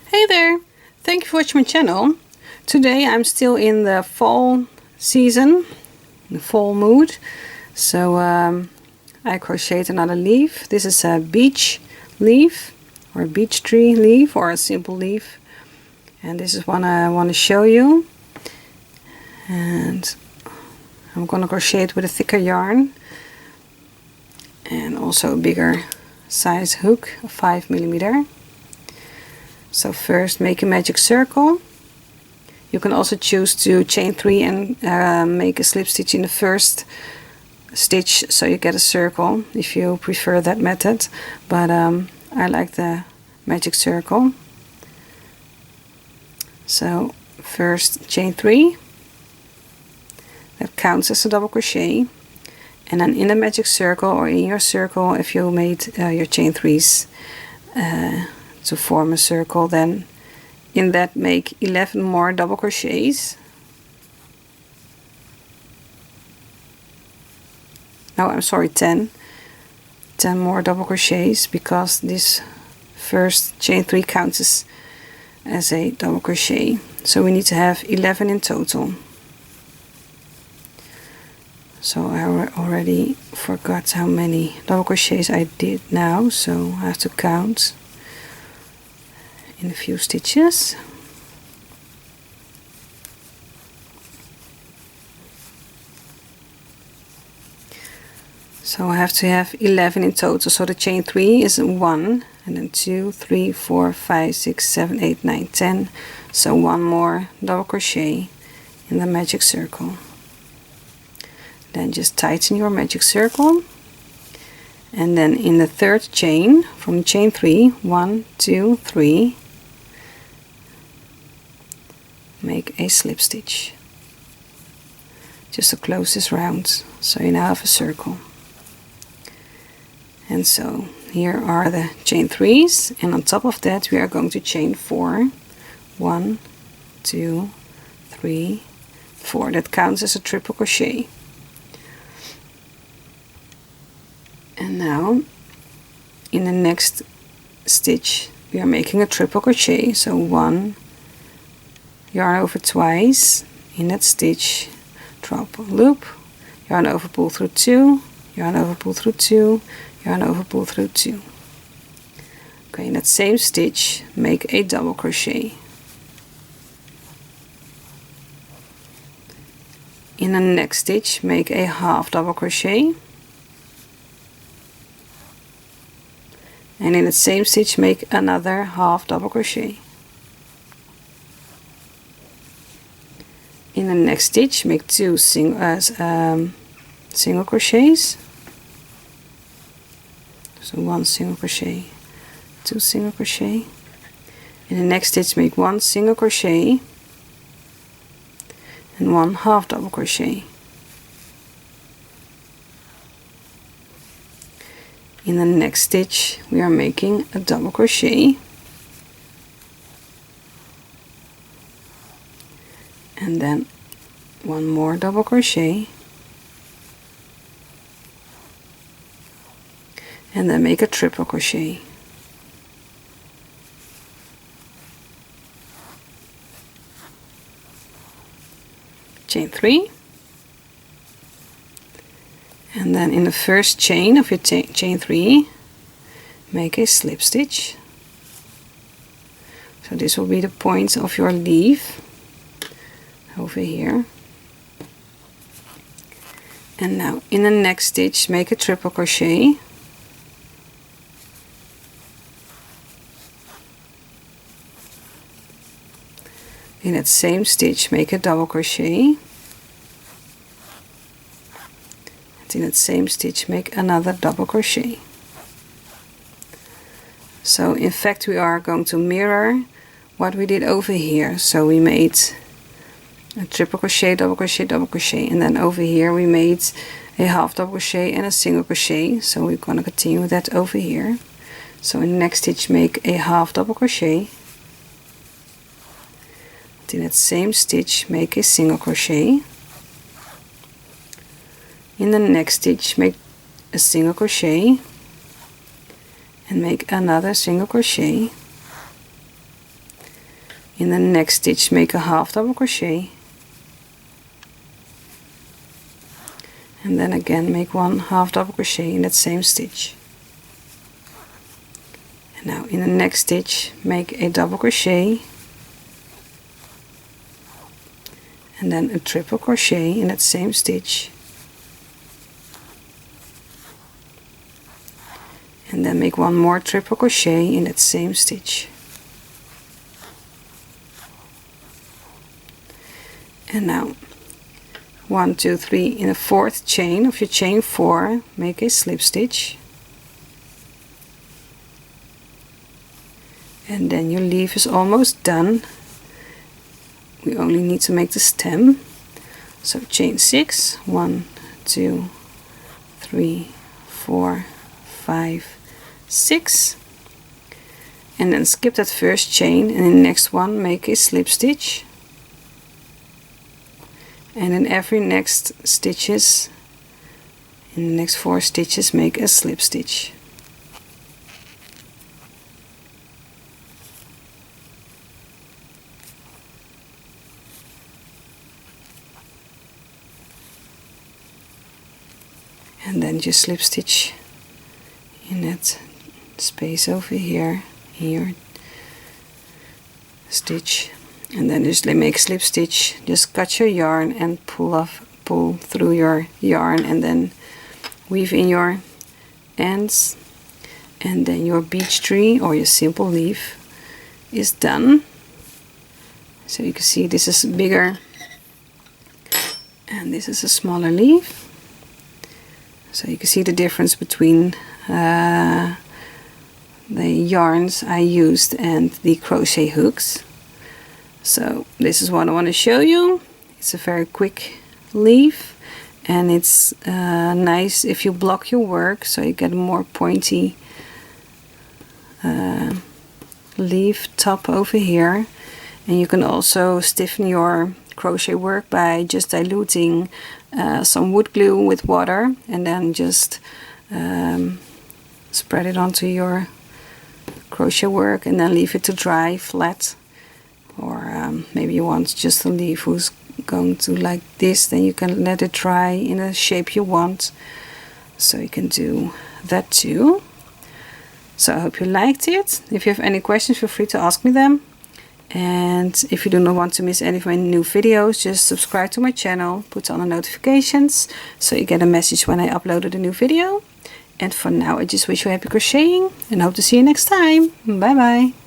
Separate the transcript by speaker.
Speaker 1: Hey there! Thank you for watching my channel. Today I'm still in the fall season, the fall mood. So I crocheted another leaf. This is a beech leaf or a beech tree leaf or a simple leaf. And this is one I want to show you. And I'm going to crochet it with a thicker yarn and also a bigger size hook, a 5mm. So first make a magic circle. You can also choose to chain 3 and make a slip stitch in the first stitch so you get a circle if you prefer that method, but I like the magic circle. So first chain 3, that counts as a double crochet, and then in the magic circle or in your circle, if you made your chain 3s to form a circle, then in that make 11 more double crochets. No, I'm sorry, 10 more double crochets, because this first chain 3 counts as a double crochet, so we need to have 11 in total. So I already forgot how many double crochets I did now, so I have to count in a few stitches. So I have to have 11 in total. So the chain 3 is 1, and then 2, 3, 4, 5, 6, 7, 8, 9, 10. So one more double crochet in the magic circle. Then just tighten your magic circle, and then in the third chain from chain 3, 1, 2, 3, make a slip stitch just to close this round, so you now have a circle. And so here are the chain 3s, and on top of that we are going to chain 4. 1, 2, 3, 4. That counts as a triple crochet. And now in the next stitch we are making a triple crochet. So 1, yarn over twice, in that stitch drop a loop, yarn over, pull through 2, yarn over, pull through 2, yarn over, pull through 2. Okay, in that same stitch make a double crochet. In the next stitch make a half double crochet, and in the same stitch make another half double crochet. In the next stitch make 2 single crochets. So 1 single crochet, 2 single crochet. In the next stitch make 1 single crochet and 1 half double crochet. In the next stitch we are making a double crochet, and then 1 more double crochet, and then make a triple crochet. Chain 3, and then in the first chain of your chain 3 make a slip stitch. So this will be the point of your leaf over here. And now in the next stitch make a triple crochet, in that same stitch make a double crochet, and in that same stitch make another double crochet. So in fact we are going to mirror what we did over here. So we made a triple crochet, double crochet, double crochet, and then over here we made a half double crochet and a single crochet. So we're going to continue with that over here. So in the next stitch make a half double crochet, in that same stitch make a single crochet, in the next stitch make a single crochet and make another single crochet, In the next stitch make a half double crochet, and then again make one half double crochet in that same stitch. And now in the next stitch make a double crochet, and then a triple crochet in that same stitch, and then make one more triple crochet in that same stitch. And now 1, 2, 3 in the fourth chain of your chain 4 make a slip stitch, and then your leaf is almost done. We only need to make the stem, so chain 6, 1, 2, 3, 4, 5, 6, and then skip that first chain, and in the next one make a slip stitch, and in every next stitches, in the next 4 stitches make a slip stitch. And then just slip stitch in that space over here in your stitch, and then just make a slip stitch. Just cut your yarn and pull through your yarn, and then weave in your ends, and then your beech tree or your simple leaf is done. So you can see this is bigger and this is a smaller leaf. So you can see the difference between the yarns I used and the crochet hooks. So this is what I want to show you. It's a very quick leaf, and it's nice if you block your work so you get a more pointy leaf top over here. And you can also stiffen your crochet work by just diluting some wood glue with water, and then just spread it onto your crochet work and then leave it to dry flat. Or maybe you want just a leaf who's going to like this, then you can let it dry in a shape you want. So you can do that too. So I hope you liked it. If you have any questions, feel free to ask me them. And if you do not want to miss any of my new videos, just subscribe to my channel, put on the notifications so you get a message when I uploaded a new video. And for now, I just wish you happy crocheting and hope to see you next time. Bye bye.